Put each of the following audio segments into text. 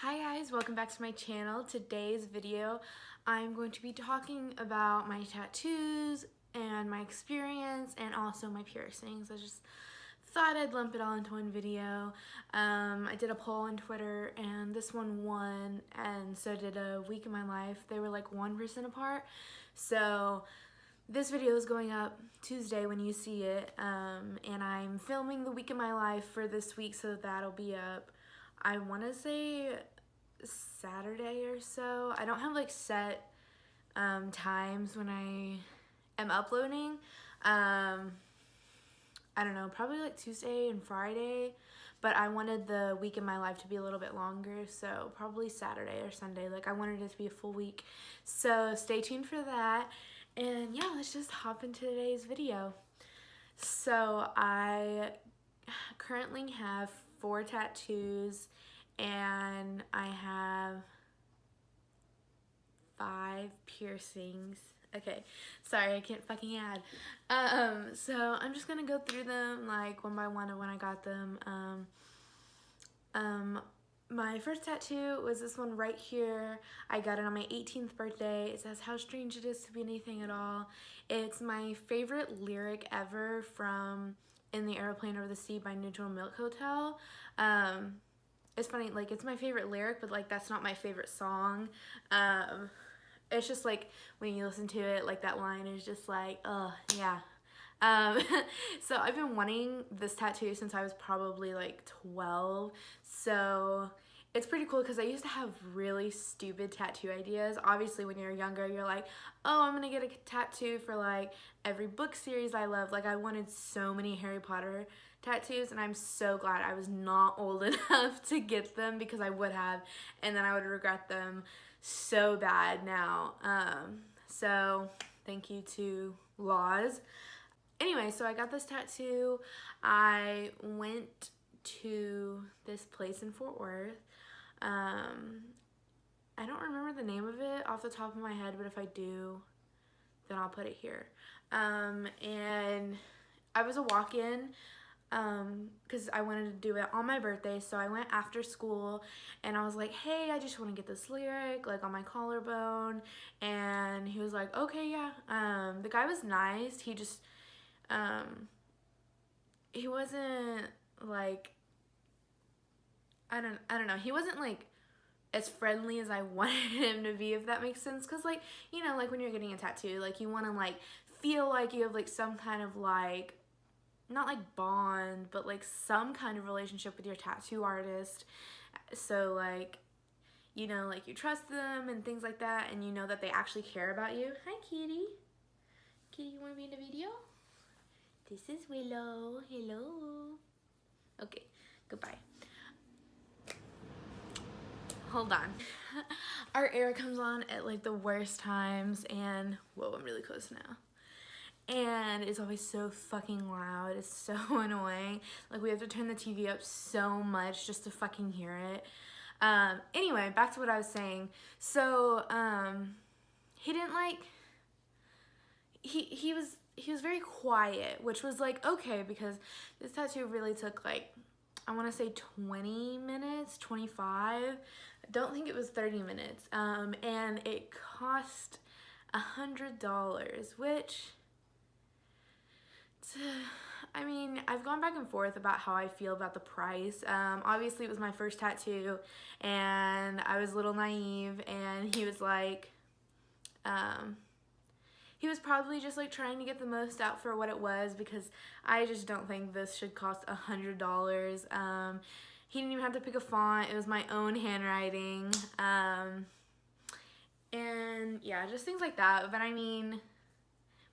Hi guys, welcome back to my channel. Today's video I'm going to be talking about my tattoos and my experience and also my piercings. I just thought I'd lump it all into one video. I did a poll on Twitter and this one won, and so did a week in my life. They were like 1% apart. So this video is going up Tuesday when you see it, and I'm filming the week in my life for this week, so that'll be up, I want to say, Saturday or so. I don't have like set times when I am uploading. I don't know, probably like Tuesday and Friday, but I wanted the week in my life to be a little bit longer, so probably Saturday or Sunday. Like, I wanted it to be a full week, so stay tuned for that. And yeah, let's just hop into today's video. So I currently have 4 tattoos and I have 5 piercings. Okay, sorry, I can't fucking add. So I'm just gonna go through them like one by one of when I got them. My first tattoo was this one right here. I got it on my 18th birthday. It says, "How strange it is to be anything at all." It's my favorite lyric ever from "In the Airplane Over the Sea" by Neutral Milk Hotel. It's funny, like, it's my favorite lyric, but like that's not my favorite song. It's just like when you listen to it, like that line is just like, oh yeah. So I've been wanting this tattoo since I was probably like 12. So it's pretty cool because I used to have really stupid tattoo ideas. Obviously, when you're younger, you're like, oh, I'm gonna get a tattoo for like every book series I love. Like, I wanted so many Harry Potter tattoos, and I'm so glad I was not old enough to get them, because I would have, and then I would regret them so bad now. So thank you to laws. Anyway, so I got this tattoo. I went to this place in Fort Worth. I don't remember the name of it off the top of my head, but if I do, then I'll put it here. And I was a walk-in, because I wanted to do it on my birthday, so I went after school and I was like, hey, I just want to get this lyric like on my collarbone. And he was like, okay, yeah. The guy was nice. He just he wasn't like, I don't know, he wasn't like as friendly as I wanted him to be, if that makes sense. Because, like, you know, like when you're getting a tattoo, like you want to like feel like you have like some kind of like, not like bond, but like some kind of relationship with your tattoo artist. So like, you know, like you trust them and things like that, and you know that they actually care about you. Hi, kitty. Kitty, you want to be in the video? This is Willow. Hello. Okay, goodbye. Hold on. Our air comes on at like the worst times, and whoa, I'm really close now. And it's always so fucking loud. It's so annoying. Like, we have to turn the TV up so much just to fucking hear it. Anyway, back to what I was saying. So, he didn't like, he was very quiet, which was like, okay, because this tattoo really took like, I want to say 20 minutes, 25. I don't think it was 30 minutes. And it cost $100, which, I mean, I've gone back and forth about how I feel about the price. Obviously, it was my first tattoo, and I was a little naive, and he was like, he was probably just like trying to get the most out for what it was, because I just don't think this should cost $100. He didn't even have to pick a font. It was my own handwriting. And yeah, just things like that. But I mean,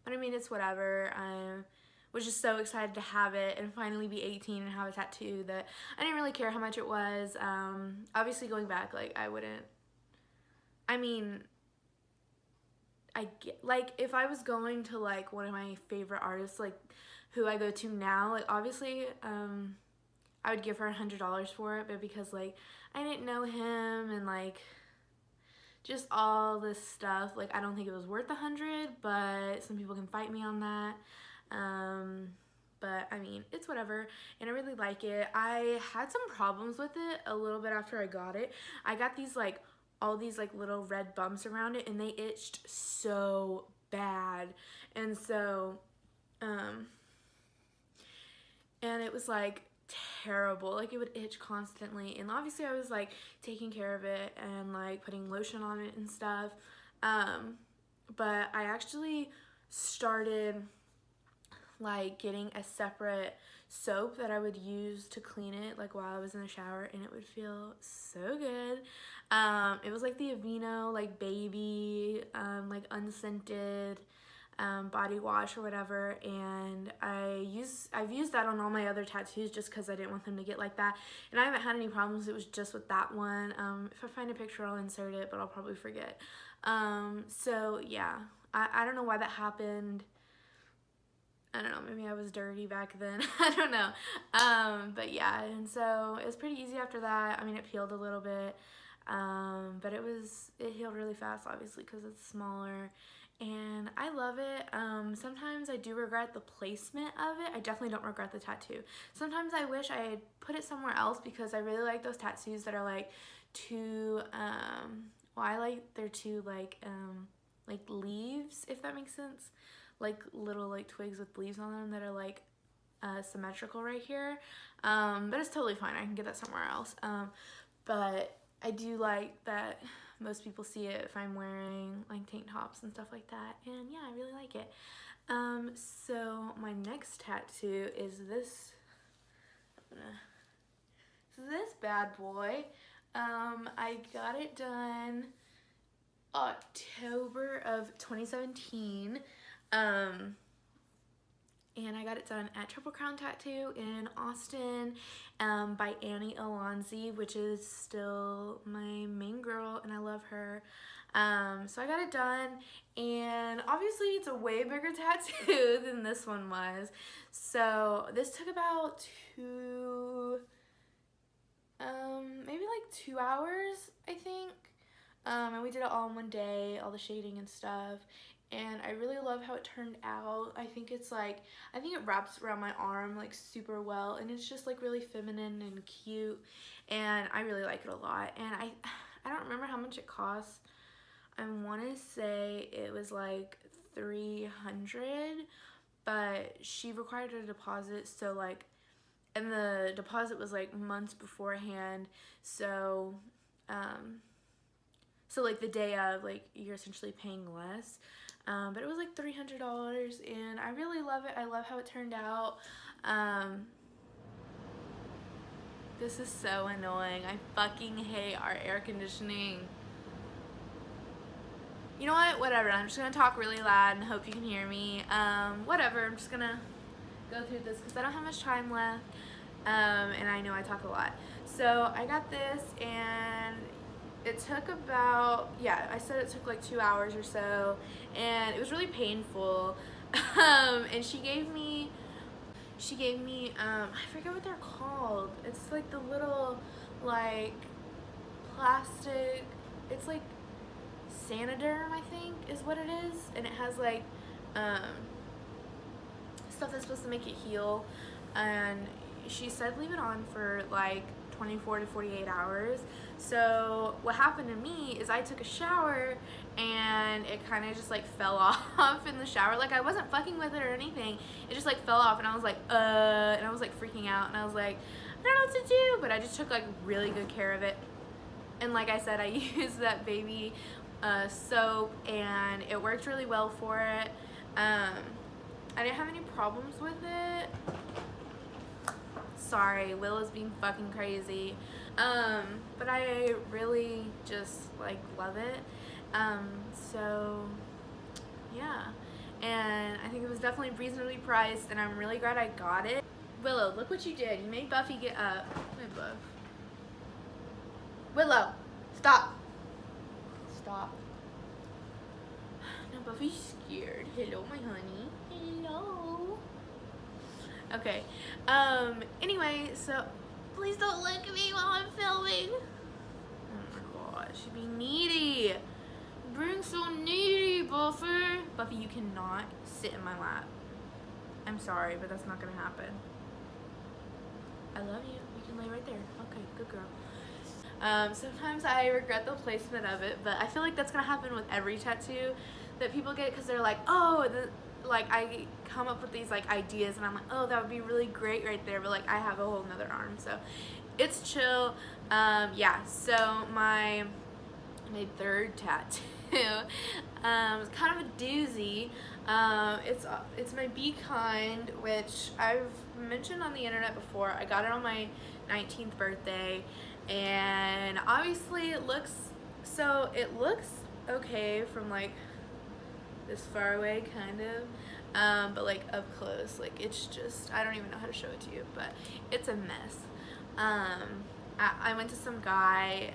it's whatever. I was just so excited to have it and finally be 18 and have a tattoo that I didn't really care how much it was. Obviously, going back, like, I wouldn't, I mean, I get, like, if I was going to like one of my favorite artists, like who I go to now, like, obviously I would give her $100 for it, but because like I didn't know him and like just all this stuff, like, I don't think it was worth $100, but some people can fight me on that. but I mean, it's whatever, and I really like it. I had some problems with it a little bit after I got it. I got these like all these like little red bumps around it, and they itched so bad. And so and it was like terrible, like it would itch constantly. And obviously I was like taking care of it and like putting lotion on it and stuff, but I actually started like getting a separate soap that I would use to clean it like while I was in the shower, and it would feel so good. It was like the Aveeno like baby like unscented body wash or whatever, and I've used that on all my other tattoos just because I didn't want them to get like that, and I haven't had any problems. It was just with that one. If I find a picture I'll insert it, but I'll probably forget. So yeah, I don't know why that happened. I don't know, maybe I was dirty back then. I don't know. But yeah, and so it was pretty easy after that. I mean, it peeled a little bit, but it healed really fast, obviously, because it's smaller. And I love it. Sometimes I do regret the placement of it. I definitely don't regret the tattoo. Sometimes I wish I had put it somewhere else, because I really like those tattoos that are like too, they're too like leaves, if that makes sense. Like little like twigs with leaves on them that are like symmetrical right here. But it's totally fine. I can get that somewhere else. But I do like that most people see it if I'm wearing like tank tops and stuff like that. And yeah, I really like it. So my next tattoo is this. This bad boy. I got it done October of 2017. And I got it done at Triple Crown Tattoo in Austin, by Annie Alonzi, which is still my main girl, and I love her. So I got it done, and obviously it's a way bigger tattoo than this one was. So this took about maybe like 2 hours, I think. And we did it all in one day, all the shading and stuff. And I really love how it turned out. I think it wraps around my arm like super well, and it's just like really feminine and cute, and I really like it a lot. And I don't remember how much it costs. I want to say it was like $300, but she required a deposit, so like, and the deposit was like months beforehand, so like the day of, like, you're essentially paying less. But it was like $300, and I really love it. I love how it turned out. This is so annoying. I fucking hate our air conditioning. You know what? Whatever. I'm just gonna talk really loud and hope you can hear me. Whatever. I'm just gonna go through this because I don't have much time left. And I know I talk a lot. So I got this, and it took about, I said it took like 2 hours or so, and it was really painful. And she gave me, I forget what they're called. It's like the little, like, plastic, it's like Saniderm, I think, is what it is. And it has like, stuff that's supposed to make it heal. And she said leave it on for like 24 to 48 hours. So what happened to me is I took a shower, and it kind of just like fell off in the shower. Like, I wasn't fucking with it or anything. It just like fell off, and I was like, and I was like freaking out, and I was like, I don't know what to do, but I just took like really good care of it. And like I said, I used that baby soap, and it worked really well for it. I didn't have any problems with it. Sorry, Willa's being fucking crazy. But I really just like love it. So yeah, and I think it was definitely reasonably priced, and I'm really glad I got it. Willow, look what you did. You made Buffy get up. Hey, Buff. Willow, stop. Stop. Now Buffy's scared. Hello, my honey. Hello. Okay. Anyway, so please don't look at me while I'm filming. Oh my gosh, you're being needy. You're being so needy, Buffy. Buffy, you cannot sit in my lap. I'm sorry, but that's not gonna happen. I love you. You can lay right there. Okay, good girl. Sometimes I regret the placement of it, but I feel like that's gonna happen with every tattoo that people get, because they're like, oh, like I come up with these like ideas and I'm like, oh, that would be really great right there, but like I have a whole nother arm, so it's chill. Yeah, so my third tattoo is kind of a doozy. It's my Be Kind, which I've mentioned on the internet before. I got it on my 19th birthday, and obviously it looks okay from like this far away, kind of, but like up close, like it's just, I don't even know how to show it to you, but it's a mess. I went to some guy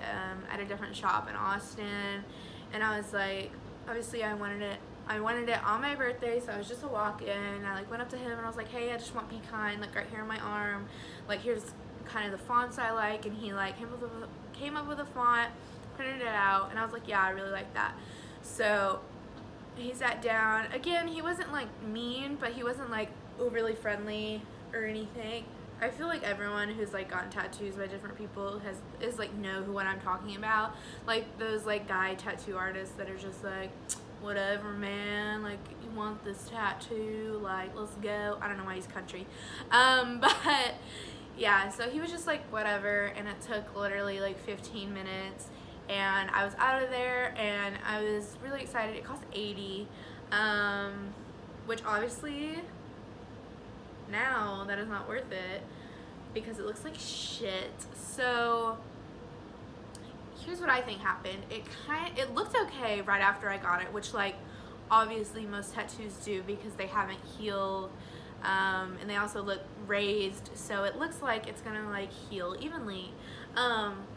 at a different shop in Austin, and I was like, obviously I wanted it on my birthday, so I was just a walk-in. I like went up to him and I was like, hey, I just want Be Kind, like right here on my arm, like here's kind of the fonts I like, and he like came up with a font, printed it out, and I was like, yeah, I really like that. So he sat down. Again, he wasn't like mean, but he wasn't like overly friendly or anything. I feel like everyone who's like gotten tattoos by different people is like know what I'm talking about. Like those like guy tattoo artists that are just like, whatever, man, like you want this tattoo, like let's go. I don't know why he's country, but yeah, so he was just like whatever, and it took literally like 15 minutes, and I was out of there, and I was really excited. It cost $80, which obviously now that is not worth it because it looks like shit. So here's what I think happened. It looked okay right after I got it, which like obviously most tattoos do because they haven't healed, and they also look raised, so it looks like it's gonna like heal evenly.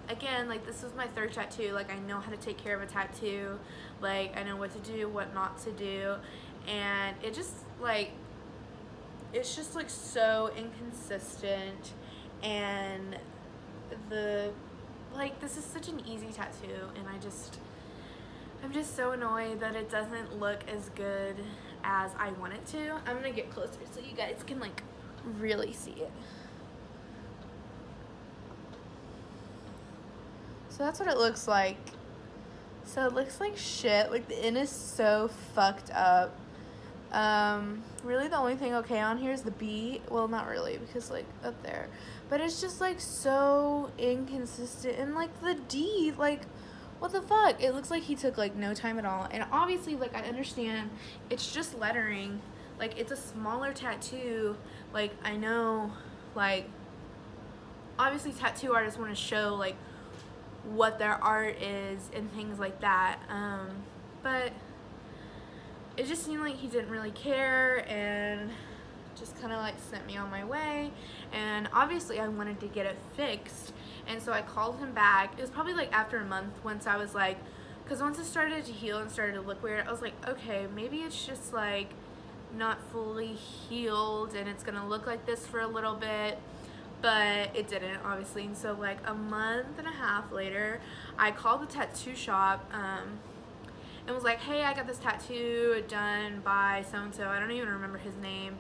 Again, like this was my third tattoo. Like I know how to take care of a tattoo, like I know what to do, what not to do, and it just like it's just like so inconsistent, and this is such an easy tattoo, and I'm just so annoyed that it doesn't look as good as I want it to. I'm gonna get closer so you guys can like really see it. So that's what it looks like. So it looks like shit. Like the end is so fucked up. Really the only thing okay on here is the B. Well, not really, because like up there, but it's just like so inconsistent. And like the D, like what the fuck, it looks like he took like no time at all. And obviously like I understand it's just lettering, like it's a smaller tattoo. Like I know like obviously tattoo artists want to show like what their art is and things like that, but it just seemed like he didn't really care and just kind of like sent me on my way. And obviously I wanted to get it fixed, and so I called him back. It was probably like after a month, once I was like, because once it started to heal and started to look weird, I was like, okay, maybe it's just like not fully healed and it's gonna look like this for a little bit. But it didn't, obviously. And so like a month and a half later, I called the tattoo shop and was like, hey, I got this tattoo done by so-and-so. I don't even remember his name.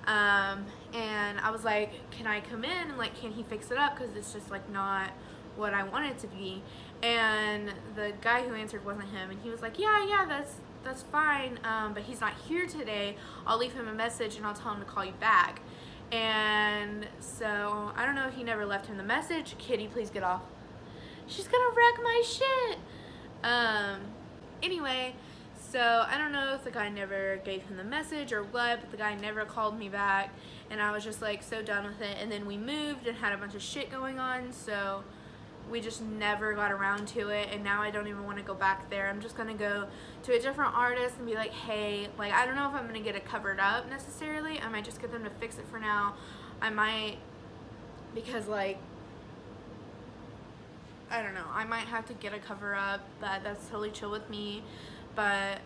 And I was like, can I come in and like, can he fix it up? Because it's just like not what I want it to be. And the guy who answered wasn't him. And he was like, yeah, that's fine. But he's not here today. I'll leave him a message and I'll tell him to call you back. And so I don't know if he never left him the message. Kitty, please get off. She's gonna wreck my shit. Anyway, so I don't know if the guy never gave him the message or what, but the guy never called me back, and I was just like so done with it. And then we moved and had a bunch of shit going on, so we just never got around to it. And now I don't even want to go back there. I'm just gonna go to a different artist and be like, hey, like I don't know if I'm gonna get it covered up necessarily. I might just get them to fix it for now. I might, because like I don't know, I might have to get a cover up, but that's totally chill with me. But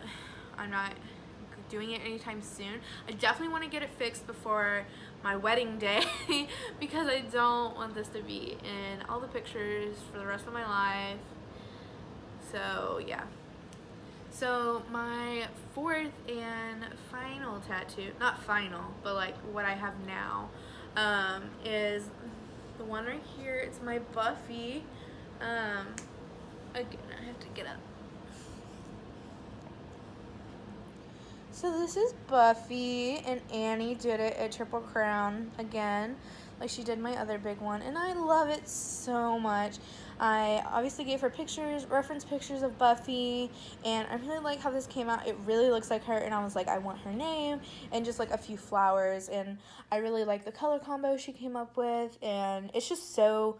I'm not doing it anytime soon. I definitely want to get it fixed before my wedding day because I don't want this to be in all the pictures for the rest of my life. So yeah. So my fourth and final tattoo, not final, but like what I have now, is the one right here. It's my Buffy. Again, I have to get up. So this is Buffy, and Annie did it at Triple Crown again, like she did my other big one, and I love it so much. I obviously gave her pictures, reference pictures of Buffy, and I really like how this came out. It really looks like her, and I was like, I want her name, and just like a few flowers, and I really like the color combo she came up with, and it's just so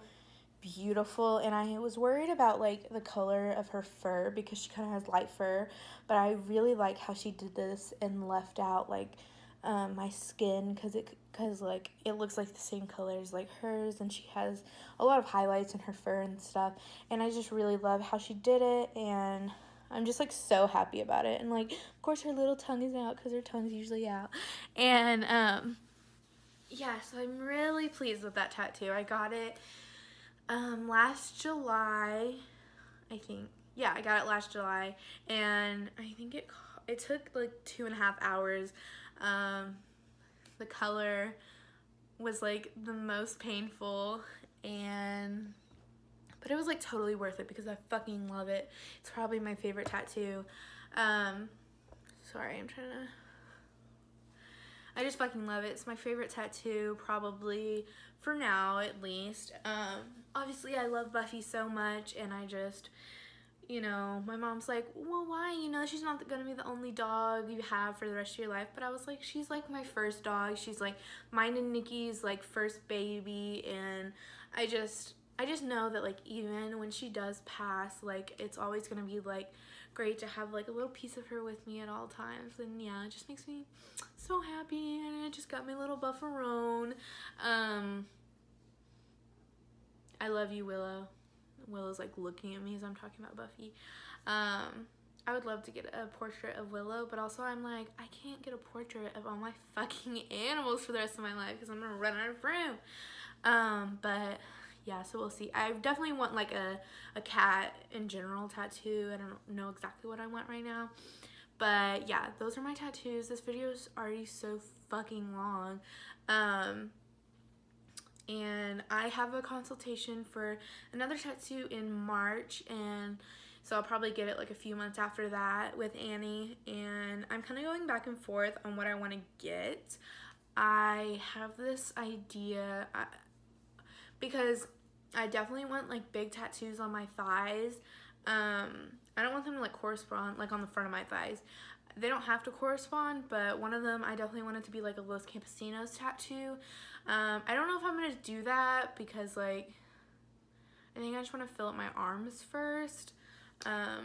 beautiful. And I was worried about like the color of her fur because she kind of has light fur, but I really like how she did this and left out like my skin, because like it looks like the same colors like hers, and she has a lot of highlights in her fur and stuff, and I just really love how she did it, and I'm just like so happy about it. And like of course her little tongue is out because her tongue's usually out, and yeah, so I'm really pleased with that tattoo. I got it last July, I think. Yeah, I got it last July, and I think it took like 2.5 hours. The color was like the most painful, but it was like totally worth it because I fucking love it. It's probably my favorite tattoo. Sorry, I just fucking love it. It's my favorite tattoo, probably, for now at least. Obviously I love Buffy so much, and I just, my mom's like, well, why? She's not gonna be the only dog you have for the rest of your life. But I was like, she's like my first dog. She's like mine and Nikki's like first baby, and I just know that like even when she does pass, like it's always gonna be like great to have like a little piece of her with me at all times. And yeah, it just makes me so happy. And I just got my little Bufferone. I love you, Willow. Willow's like looking at me as I'm talking about Buffy. I would love to get a portrait of Willow, but also I'm like, I can't get a portrait of all my fucking animals for the rest of my life because I'm gonna run out of room. But yeah, so we'll see. I definitely want like a cat in general tattoo. I don't know exactly what I want right now. But yeah, those are my tattoos. This video is already so fucking long. And I have a consultation for another tattoo in March, and so I'll probably get it like a few months after that with Annie, and I'm kind of going back and forth on what I want to get. I have this idea because I definitely want like big tattoos on my thighs. I don't want them to like correspond like on the front of my thighs. They don't have to correspond, but one of them I definitely want it to be like a Los Campesinos tattoo. I don't know if I'm gonna do that because like I think I just want to fill up my arms first. I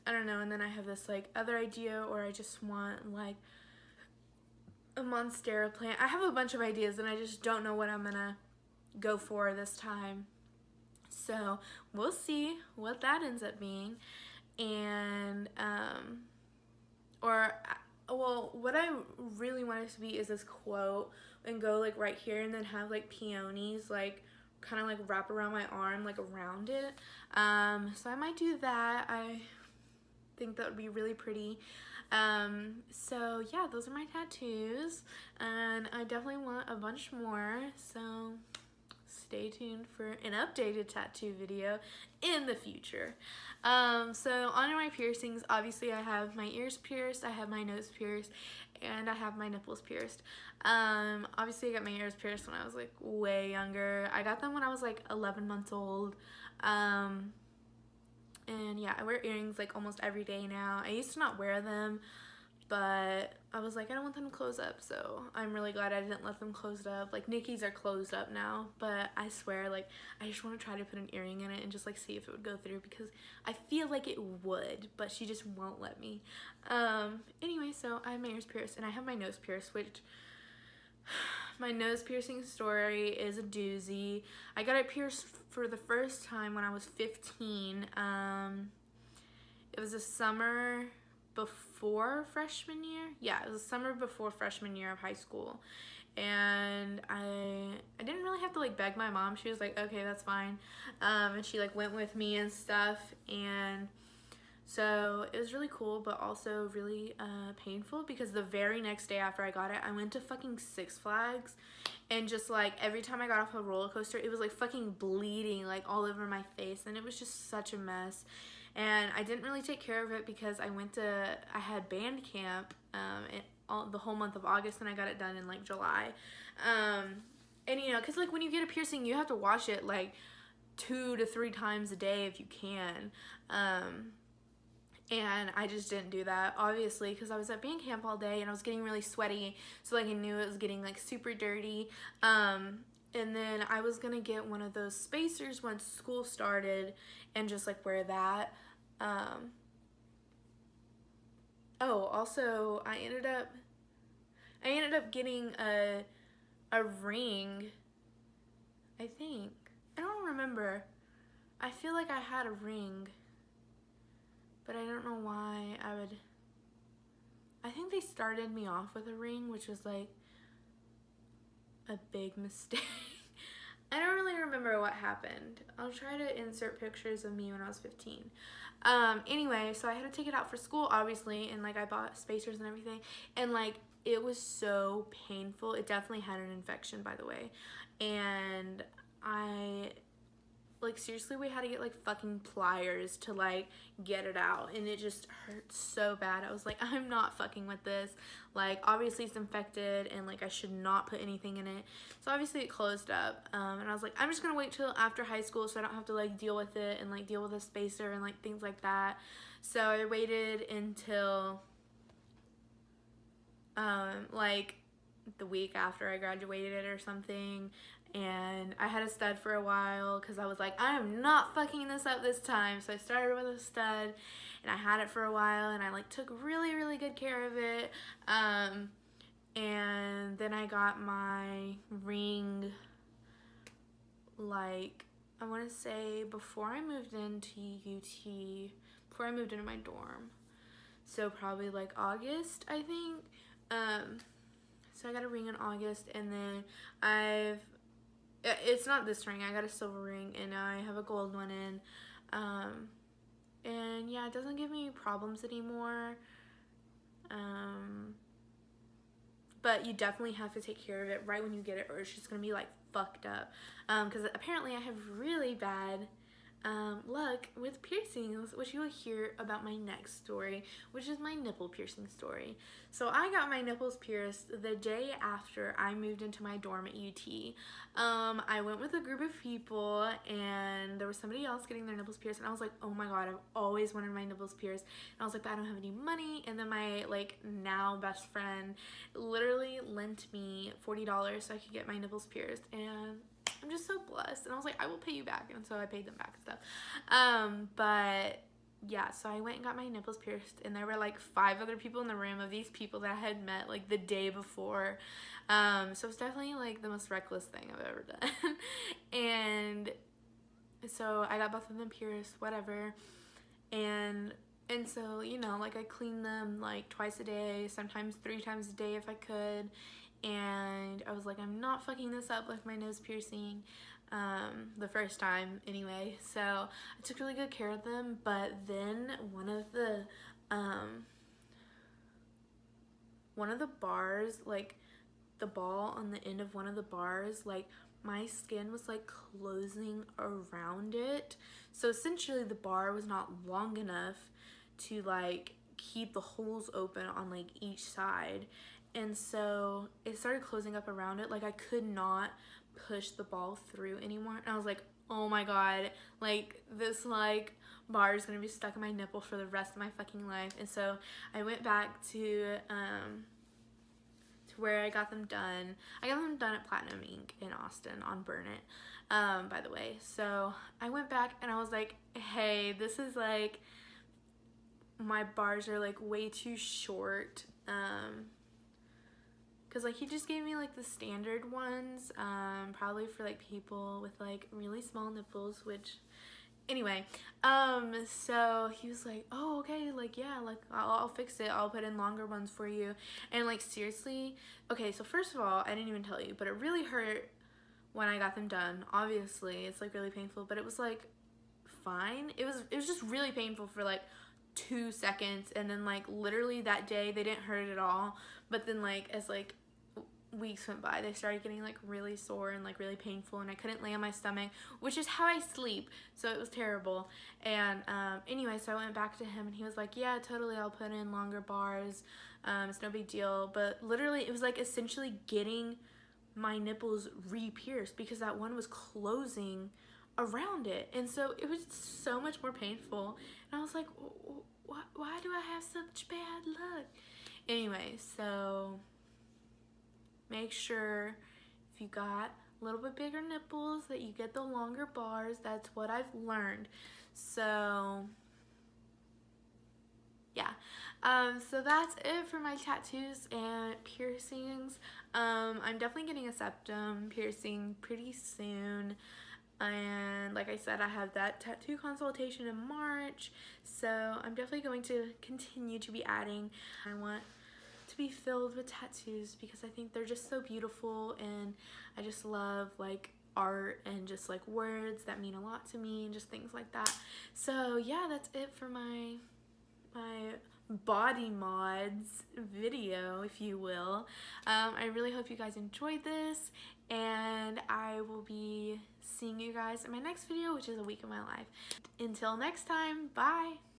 don't know. And then I have this like other idea, or I just want like a monstera plant. I have a bunch of ideas and I just don't know what I'm gonna go for this time. So we'll see what that ends up being. And what I really want it to be is this quote, and go like right here, and then have like peonies like kind of like wrap around my arm, like around it. So I might do that. I think that would be really pretty. So yeah, those are my tattoos, and I definitely want a bunch more, so stay tuned for an updated tattoo video in the future. So on my piercings, obviously I have my ears pierced, I have my nose pierced, and I have my nipples pierced. Obviously I got my ears pierced when I was like way younger. I got them when I was like 11 months old. And yeah, I wear earrings like almost every day now. I used to not wear them, but I was like, I don't want them to close up, so I'm really glad I didn't let them close up. Like Nikki's are closed up now, but I swear, like, I just want to try to put an earring in it and just like see if it would go through, because I feel like it would, but she just won't let me. Anyway, so I have my ears pierced, and I have my nose pierced, which my nose piercing story is a doozy. I got it pierced for the first time when I was 15. It was a summer before freshman year. Yeah, it was the summer before freshman year of high school. And I didn't really have to like beg my mom. She was like, okay, that's fine. And she like went with me and stuff. And So it was really cool, but also really painful, because the very next day after I got it, I went to fucking Six Flags, and just like every time I got off a roller coaster, it was like fucking bleeding like all over my face, and it was just such a mess. And I didn't really take care of it because I had band camp the whole month of August, and I got it done in like July. And you know, because like when you get a piercing, you have to wash it like 2 to 3 times a day if you can. And I just didn't do that, obviously, because I was at band camp all day and I was getting really sweaty, so like I knew it was getting like super dirty. And then I was gonna get one of those spacers once school started and just like wear that. Oh, also I ended up getting a ring, I think. I don't remember. I feel like I had a ring, but I don't know why I think they started me off with a ring, which was like a big mistake. I don't really remember what happened. I'll try to insert pictures of me when I was 15. Anyway, so I had to take it out for school, obviously, and like I bought spacers and everything, and like it was so painful. It definitely had an infection, by the way, and like seriously, we had to get like fucking pliers to like get it out, and it just hurt so bad. I was like, I'm not fucking with this. Like obviously it's infected, and like I should not put anything in it. So obviously it closed up, and I was like, I'm just gonna wait till after high school so I don't have to like deal with it and like deal with a spacer and like things like that. So I waited until like the week after I graduated or something, and I had a stud for a while because I was like, I am not fucking this up this time. So I started with a stud, and I had it for a while, and I like took really, really good care of it. And then I got my ring, like, I want to say before I moved into UT, before I moved into my dorm. So probably like August, I think. So I got a ring in August, and then it's not this ring, I got a silver ring, and now I have a gold one in. And yeah, it doesn't give me problems anymore. But you definitely have to take care of it right when you get it, or it's just gonna be like fucked up. Because apparently I have really bad luck with piercings, which you will hear about my next story, which is my nipple piercing story. So I got my nipples pierced the day after I moved into my dorm at UT. I went with a group of people, and there was somebody else getting their nipples pierced, and I was like, oh my god, I've always wanted my nipples pierced. And I was like, but I don't have any money. And then my like now best friend literally lent me $40 so I could get my nipples pierced, and I'm just so blessed. And I was like, I will pay you back. And so I paid them back and stuff. But yeah, so I went and got my nipples pierced, and there were like 5 other people in the room of these people that I had met like the day before. So it's definitely like the most reckless thing I've ever done. And so I got both of them pierced, whatever. And so, you know, like I clean them like twice a day, sometimes 3 times a day if I could. And I was like, I'm not fucking this up with my nose piercing, the first time anyway. So I took really good care of them, but then one of the bars, like the ball on the end of one of the bars, like my skin was like closing around it. So essentially the bar was not long enough to like keep the holes open on like each side. And so it started closing up around it. Like I could not push the ball through anymore. And I was like, oh my god, like this like bar is gonna be stuck in my nipple for the rest of my fucking life. And so I went back to where I got them done. I got them done at Platinum Ink in Austin on Burn It, by the way. So I went back and I was like, hey, this is like, my bars are like way too short. Cause like he just gave me like the standard ones, probably for like people with like really small nipples, which anyway, so he was like, oh, okay, like, yeah, like I'll fix it. I'll put in longer ones for you. And like, seriously, okay, so first of all, I didn't even tell you, but it really hurt when I got them done. Obviously it's like really painful, but it was like fine. It was just really painful for like 2 seconds, and then like literally that day they didn't hurt at all, but then like as like weeks went by, they started getting like really sore and like really painful, and I couldn't lay on my stomach, which is how I sleep, so it was terrible. And anyway, so I went back to him and he was like, yeah, totally, I'll put in longer bars, it's no big deal. But literally it was like essentially getting my nipples re-pierced because that one was closing around it, and so it was so much more painful, and I was like, why do I have such bad luck? Anyway, so make sure if you got a little bit bigger nipples that you get the longer bars. That's what I've learned. So yeah, so that's it for my tattoos and piercings. I'm definitely getting a septum piercing pretty soon, and like I said, I have that tattoo consultation in March, so I'm definitely going to continue to be adding. I want to be filled with tattoos because I think they're just so beautiful, and I just love like art and just like words that mean a lot to me and just things like that. So yeah, that's it for my body mods video, if you will. I really hope you guys enjoyed this, and I will be seeing you guys in my next video, which is a week of my life. Until next time, bye.